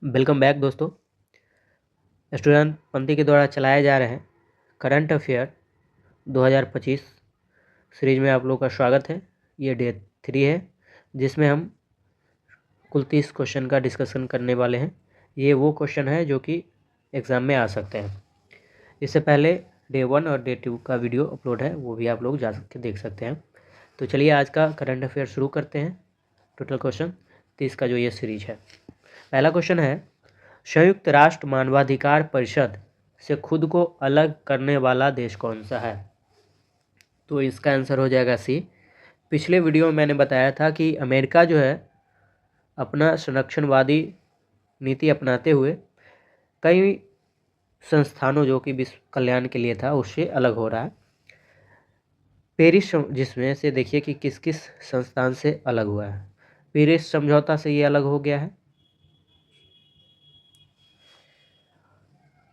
Welcome back दोस्तों। Student पंथी के द्वारा चलाए जा रहे करंट अफेयर 2025 सीरीज में आप लोग का स्वागत है। ये डे 3 है जिसमें हम कुल 30 क्वेश्चन का डिस्कशन करने वाले हैं। ये वो क्वेश्चन है जो कि एग्ज़ाम में आ सकते हैं। इससे पहले डे 1 और डे 2 का वीडियो अपलोड है, वो भी आप लोग जा के देख सकते हैं। तो चलिए आज का करंट अफेयर शुरू करते हैं। टोटल क्वेश्चन 30 का जो ये सीरीज है। पहला क्वेश्चन है, संयुक्त राष्ट्र मानवाधिकार परिषद से खुद को अलग करने वाला देश कौन सा है? तो इसका आंसर हो जाएगा सी। पिछले वीडियो में मैंने बताया था कि अमेरिका जो है अपना संरक्षणवादी नीति अपनाते हुए कई संस्थानों जो कि विश्व कल्याण के लिए था उससे अलग हो रहा है। पेरिस जिसमें से देखिए कि किस किस संस्थान से अलग हुआ है। पेरिस समझौता से ये अलग हो गया है।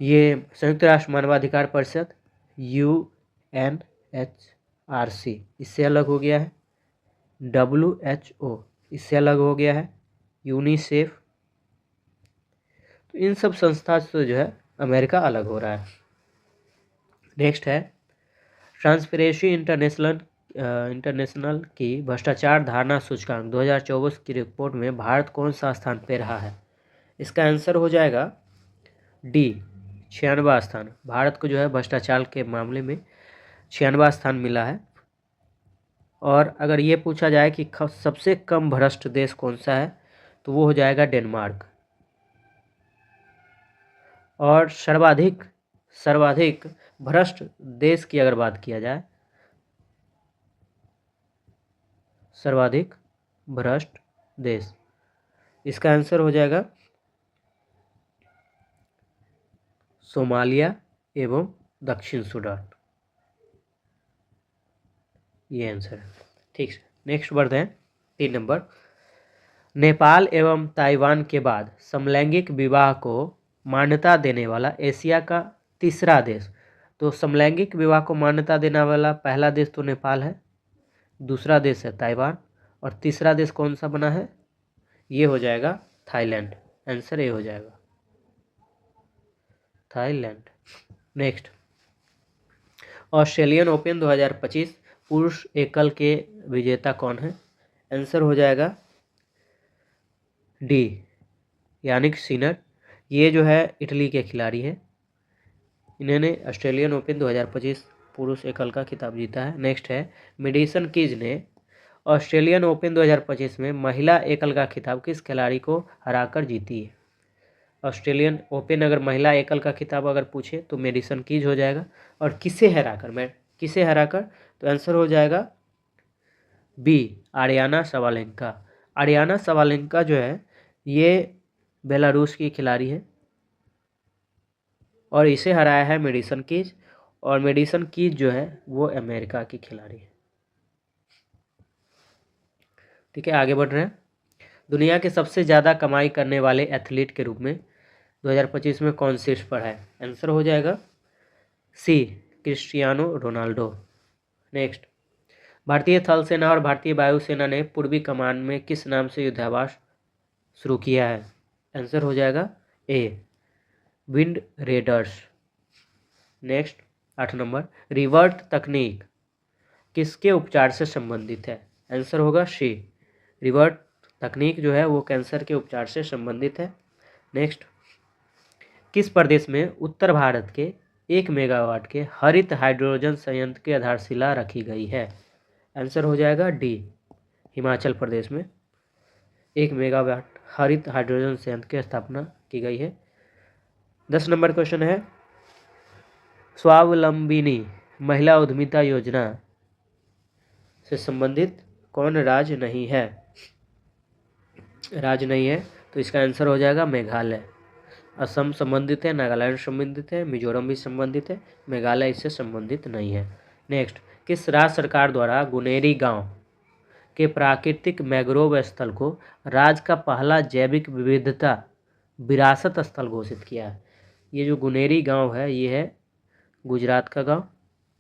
ये संयुक्त राष्ट्र मानवाधिकार परिषद UNHRC इससे अलग हो गया है। WHO इससे अलग हो गया है। यूनिसेफ, तो इन सब संस्था से जो है अमेरिका अलग हो रहा है। नेक्स्ट है, ट्रांसपेरेंसी इंटरनेशनल की भ्रष्टाचार धारणा सूचकांक 2024 की रिपोर्ट में भारत कौन सा स्थान पे रहा है? इसका आंसर हो जाएगा डी, 96वां स्थान। भारत को जो है भ्रष्टाचार के मामले में 96वां स्थान मिला है। और अगर ये पूछा जाए कि सबसे कम भ्रष्ट देश कौन सा है तो वो हो जाएगा डेनमार्क। और सर्वाधिक भ्रष्ट देश की अगर बात किया जाए, सर्वाधिक भ्रष्ट देश, इसका आंसर हो जाएगा सोमालिया एवं दक्षिण सूडान। ये आंसर है। ठीक है, नेक्स्ट बढ़ते हैं 3 नंबर। नेपाल एवं ताइवान के बाद समलैंगिक विवाह को मान्यता देने वाला एशिया का तीसरा देश। तो समलैंगिक विवाह को मान्यता देने वाला पहला देश तो नेपाल है, दूसरा देश है ताइवान, और तीसरा देश कौन सा बना है? ये हो जाएगा थाईलैंड। आंसर ये हो जाएगा थाईलैंड। नेक्स्ट, ऑस्ट्रेलियन ओपन 2025 पुरुष एकल के विजेता कौन है? आंसर हो जाएगा डी, यानिक सिनर। ये जो है इटली के खिलाड़ी है। इन्होंने ऑस्ट्रेलियन ओपन 2025 पुरुष एकल का खिताब जीता है। नेक्स्ट है, मेडिसन कीज ने ऑस्ट्रेलियन ओपन 2025 में महिला एकल का खिताब किस खिलाड़ी को हराकर जीती है? ऑस्ट्रेलियन ओपन अगर महिला एकल का खिताब अगर पूछे तो मेडिसन कीज हो जाएगा। और किसे हराकर तो आंसर हो जाएगा B, Aryna Sabalenka. Aryna Sabalenka जो है ये बेलारूस की खिलाड़ी है और इसे हराया है मेडिसन कीज। और मेडिसन कीज जो है वो अमेरिका की खिलाड़ी है। ठीक है, आगे बढ़ रहे हैं। दुनिया के सबसे ज़्यादा कमाई करने वाले एथलीट के रूप में 2025 में कौन शीर्ष पर है? आंसर हो जाएगा सी, क्रिस्टियानो रोनाल्डो। नेक्स्ट, भारतीय थल सेना और भारतीय वायुसेना ने पूर्वी कमान में किस नाम से युद्धाभ्यास शुरू किया है? आंसर हो जाएगा A, wind raiders. Next 8 number, revert तकनीक किसके उपचार से संबंधित है? आंसर होगा सी, रिवर्ट तकनीक जो है वो कैंसर के उपचार से संबंधित है। नेक्स्ट, किस प्रदेश में उत्तर भारत के 1 मेगावाट के हरित हाइड्रोजन संयंत्र की आधारशिला रखी गई है? आंसर हो जाएगा डी, हिमाचल प्रदेश में 1 मेगावाट हरित हाइड्रोजन संयंत्र की स्थापना की गई है। 10 नंबर क्वेश्चन है, स्वावलंबिनी महिला उद्यमिता योजना से संबंधित कौन राज्य नहीं है? तो इसका आंसर हो जाएगा मेघालय। असम संबंधित है, नागालैंड संबंधित है, मिजोरम भी संबंधित है, मेघालय इससे संबंधित नहीं है। नेक्स्ट, किस राज्य सरकार द्वारा गुनेरी गांव के प्राकृतिक मैंग्रोव स्थल को राज्य का पहला जैविक विविधता विरासत स्थल घोषित किया है? ये जो गुनेरी गांव है ये है गुजरात का गांव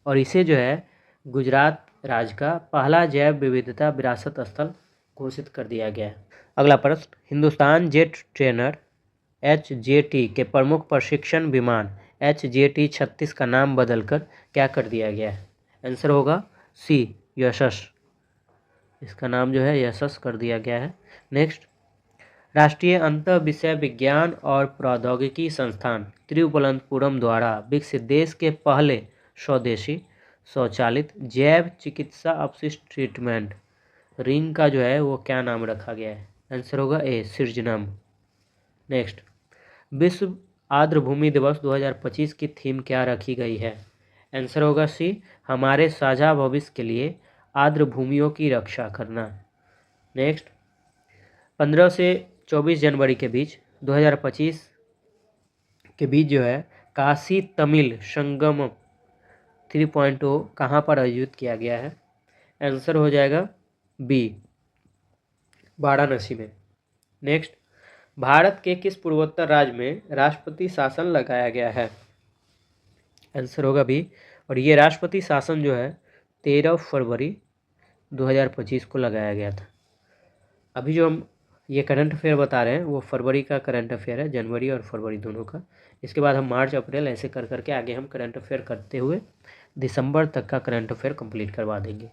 और इसे जो है गुजरात राज्य का पहला जैव विविधता विरासत स्थल घोषित कर दिया गया है। अगला प्रश्न, हिंदुस्तान जेट ट्रेनर HJT के प्रमुख प्रशिक्षण विमान HJT-36 का नाम बदलकर क्या कर दिया गया है? आंसर होगा सी, यशस। इसका नाम जो है यशस कर दिया गया है। नेक्स्ट, राष्ट्रीय अंतर विषय विज्ञान और प्रौद्योगिकी संस्थान तिरुवनंतपुरम द्वारा विकसित देश के पहले स्वदेशी स्वचालित जैव चिकित्सा अपशिष्ट ट्रीटमेंट रिंग का जो है वो क्या नाम रखा गया है? आंसर होगा ए, सृजनम। नेक्स्ट, विश्व आर्द्रभूमि दिवस 2025 की थीम क्या रखी गई है? आंसर होगा सी, हमारे साझा भविष्य के लिए आर्द्रभूमियों की रक्षा करना। नेक्स्ट, 15 से 24 जनवरी के बीच 2025 के बीच जो है काशी तमिल संगम 3.0 कहाँ पर आयोजित किया गया है? आंसर हो जाएगा बी, वाराणसी में। नेक्स्ट, भारत के किस पूर्वोत्तर राज्य में राष्ट्रपति शासन लगाया गया है? आंसर होगा बी, और ये राष्ट्रपति शासन जो है 13 फरवरी 2025 को लगाया गया था। अभी जो हम ये करंट अफेयर बता रहे हैं वो फरवरी का करंट अफेयर है, जनवरी और फरवरी दोनों का। इसके बाद हम मार्च अप्रैल ऐसे कर करके आगे हम करंट अफेयर करते हुए दिसंबर तक का करंट अफेयर कंप्लीट करवा देंगे।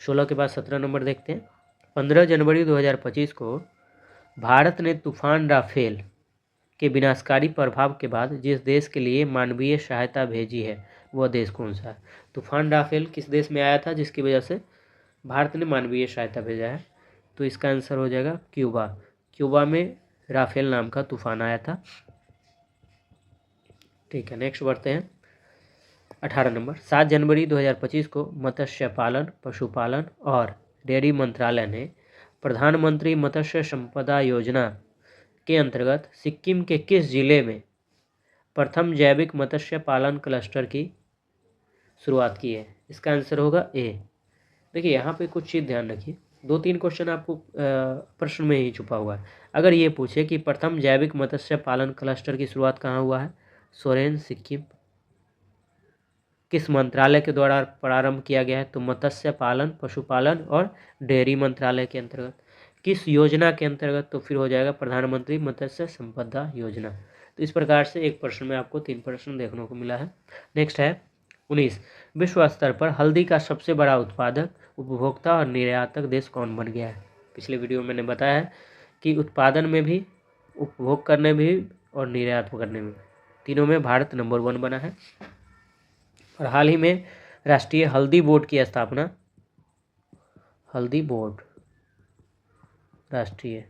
16 के बाद 17 नंबर देखते हैं। 15 जनवरी 2025 को भारत ने तूफान राफेल के विनाशकारी प्रभाव के बाद जिस देश के लिए मानवीय सहायता भेजी है वह देश कौन सा है? तूफान राफेल किस देश में आया था जिसकी वजह से भारत ने मानवीय सहायता भेजा है? तो इसका आंसर हो जाएगा क्यूबा। क्यूबा में राफेल नाम का तूफान आया था। ठीक है, नेक्स्ट बढ़ते हैं। 18 नंबर, 7 जनवरी 2025 को मत्स्य पालन, पशुपालन और डेयरी मंत्रालय ने प्रधानमंत्री मत्स्य संपदा योजना के अंतर्गत सिक्किम के किस जिले में प्रथम जैविक मत्स्य पालन क्लस्टर की शुरुआत की है? इसका आंसर होगा ए। देखिए यहाँ पे कुछ चीज़ ध्यान रखिए, 2-3 क्वेश्चन आपको प्रश्न में ही छुपा हुआ है। अगर ये पूछे कि प्रथम जैविक मत्स्य पालन क्लस्टर की शुरुआत कहाँ हुआ है? सोरेन, सिक्किम। किस मंत्रालय के द्वारा प्रारंभ किया गया है? तो मत्स्य पालन, पशुपालन और डेयरी मंत्रालय के अंतर्गत। किस योजना के अंतर्गत? तो फिर हो जाएगा प्रधानमंत्री मत्स्य संपदा योजना। तो इस प्रकार से एक प्रश्न में आपको 3 प्रश्न देखने को मिला है। नेक्स्ट है 19, विश्व स्तर पर हल्दी का सबसे बड़ा उत्पादक, उपभोक्ता और निर्यातक देश कौन बन गया है? पिछले वीडियो में मैंने बताया है कि उत्पादन में भी, उपभोग करने में भी और निर्यात करने में, तीनों में भारत नंबर 1 बना है। और हाल ही में राष्ट्रीय हल्दी बोर्ड की स्थापना, हल्दी बोर्ड, राष्ट्रीय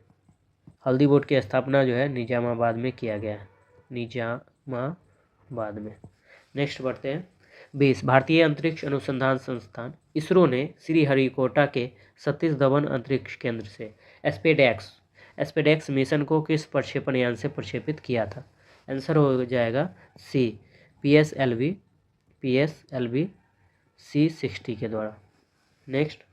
हल्दी बोर्ड की स्थापना जो है निजामाबाद में किया गया है, निजामाबाद में। नेक्स्ट बढ़ते हैं 20, भारतीय अंतरिक्ष अनुसंधान संस्थान इसरो ने श्रीहरिकोटा के सतीश धवन अंतरिक्ष केंद्र से एस्पेडेक्स मिशन को किस प्रक्षेपण यान से प्रक्षेपित किया था? आंसर हो जाएगा सी, PSLV C-60 के द्वारा। नेक्स्ट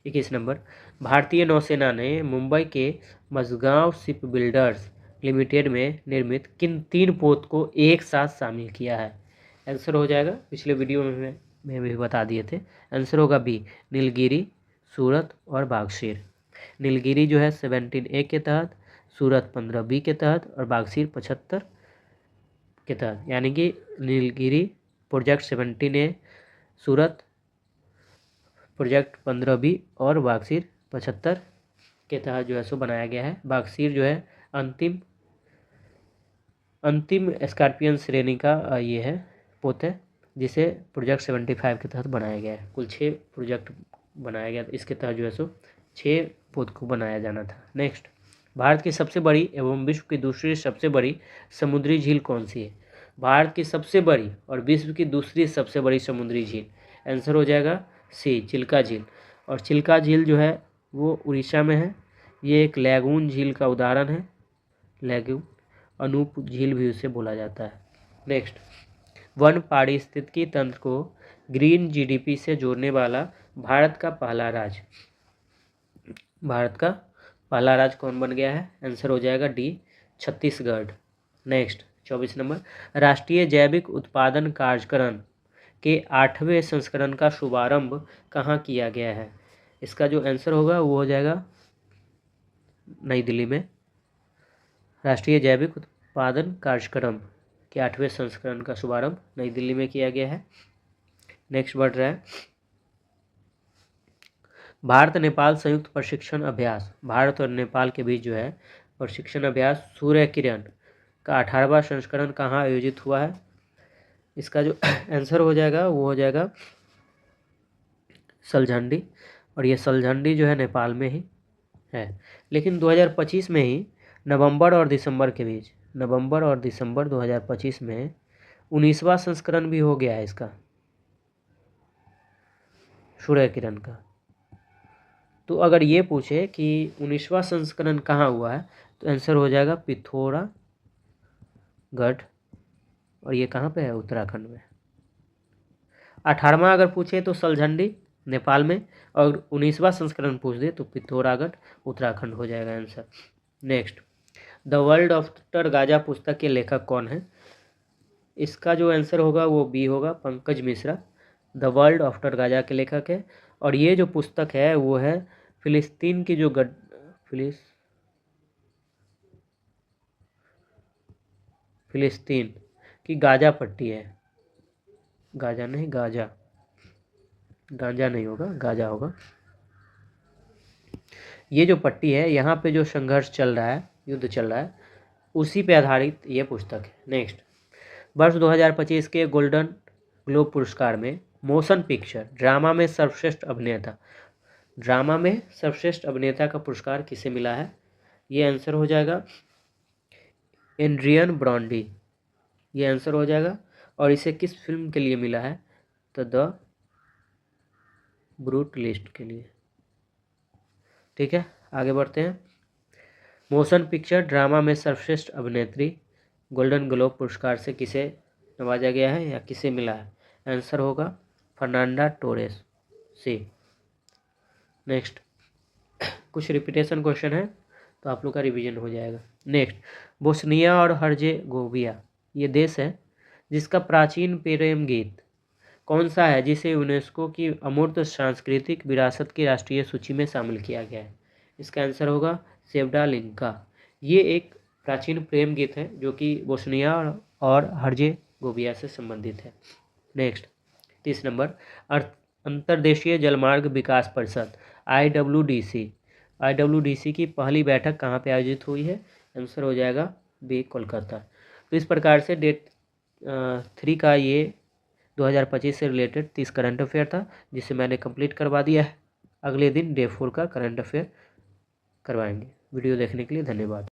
21 नंबर, भारतीय नौसेना ने मुंबई के मझगांव शिप बिल्डर्स लिमिटेड में निर्मित किन 3 पोत को एक साथ शामिल किया है? आंसर हो जाएगा, पिछले वीडियो में भी बता दिए थे, आंसर होगा बी, नीलगिरी, सूरत और बागशीर। नीलगिरी जो है 17A के तहत, सूरत 15B के तहत और बागशीर 75 के तहत, यानी कि नीलगिरी प्रोजेक्ट 17A, सूरत प्रोजेक्ट 15B और बागशीर 75 के तहत जो है सो बनाया गया है। बागशीर जो है अंतिम स्कॉर्पियन श्रेणी का ये है पोत है, जिसे प्रोजेक्ट 75 के तहत बनाया गया है। कुल 6 प्रोजेक्ट बनाया गया, इसके तहत जो है सो 6 पोत को बनाया जाना था। नेक्स्ट, भारत की सबसे बड़ी एवं विश्व की दूसरी सबसे बड़ी समुद्री झील कौन सी है? भारत की सबसे बड़ी और विश्व की दूसरी सबसे बड़ी समुद्री झील, आंसर हो जाएगा सी, चिल्का झील। और चिल्का झील जो है वो उड़ीसा में है। ये एक लैगून झील का उदाहरण है, लैगून, अनूप झील भी उसे बोला जाता है। नेक्स्ट, वन पारिस्थितिकी तंत्र को ग्रीन GDP से जोड़ने वाला भारत का पहला राज्य कौन बन गया है? आंसर हो जाएगा डी, छत्तीसगढ़। नेक्स्ट 24 नंबर, राष्ट्रीय जैविक उत्पादन कार्यक्रम के 8वें संस्करण का शुभारंभ कहाँ किया गया है? इसका जो आंसर होगा वो हो जाएगा नई दिल्ली में। राष्ट्रीय जैविक उत्पादन कार्यक्रम के 8वें संस्करण का शुभारंभ नई दिल्ली में किया गया है। नेक्स्ट बढ़ रहा है भारत नेपाल संयुक्त प्रशिक्षण अभ्यास। भारत और नेपाल के बीच जो है प्रशिक्षण अभ्यास सूर्य किरण का 18वां संस्करण कहाँ आयोजित हुआ है? इसका जो आंसर हो जाएगा वो हो जाएगा सलझंडी, और ये सलझंडी जो है नेपाल में ही है। लेकिन 2025 में ही नवंबर और दिसंबर के बीच, नवंबर और दिसंबर 2025 में 19वां संस्करण भी हो गया है इसका, सूर्य किरण का। तो अगर ये पूछे कि 19वां संस्करण कहाँ हुआ है तो आंसर हो जाएगा पिथौरागढ़, और ये कहाँ पे है? उत्तराखंड में। 18वां अगर पूछे तो सलझंडी नेपाल में, और 19वां संस्करण पूछ दे तो पिथौरागढ़ उत्तराखंड हो जाएगा answer. Next, the world after Gaza पुस्तक के लेखक कौन है? इसका जो आंसर होगा वो बी होगा, Pankaj Mishra the world after Gaza के लेखक है। और ये जो पुस्तक है वो है फिलिस्तीन की जो फिलिस्तीन की गाजा पट्टी है, गाजा नहीं गाजा, गांजा नहीं होगा, गाजा होगा। ये जो पट्टी है यहाँ पे जो संघर्ष चल रहा है, युद्ध चल रहा है, उसी पे आधारित ये पुस्तक है। नेक्स्ट, वर्ष 2025 के गोल्डन ग्लोब पुरस्कार में मोशन पिक्चर ड्रामा में सर्वश्रेष्ठ अभिनेता, ड्रामा में सर्वश्रेष्ठ अभिनेता का पुरस्कार किसे मिला है? ये आंसर हो जाएगा एड्रियन ब्रॉन्डी, ये आंसर हो जाएगा। और इसे किस फिल्म के लिए मिला है? तो द ब्रूटलिस्ट के लिए। ठीक है, आगे बढ़ते हैं। मोशन पिक्चर ड्रामा में सर्वश्रेष्ठ अभिनेत्री गोल्डन ग्लोब पुरस्कार से किसे नवाजा गया है या किसे मिला है? आंसर होगा फर्नांडा टोरेस से। नेक्स्ट, कुछ रिपीटेशन क्वेश्चन है तो आप लोग का रिवीजन हो जाएगा। नेक्स्ट, बोस्निया और हर्जेगोविया ये देश है जिसका प्राचीन प्रेम गीत कौन सा है जिसे यूनेस्को की अमूर्त सांस्कृतिक विरासत की राष्ट्रीय सूची में शामिल किया गया है? इसका आंसर होगा सेवडालिंका। ये एक प्राचीन प्रेम गीत है जो कि बोस्निया और हर्जेगोविया से संबंधित है। नेक्स्ट, 30 नंबर, अंतर्देशीय जलमार्ग विकास परिषद IWDC की पहली बैठक कहाँ पे आयोजित हुई है? आंसर हो जाएगा बी, कोलकाता। तो इस प्रकार से डेट 3 का ये 2025 से रिलेटेड 30 करंट अफेयर था जिसे मैंने कंप्लीट करवा दिया है। अगले दिन डे 4 का करंट अफेयर करवाएंगे। वीडियो देखने के लिए धन्यवाद।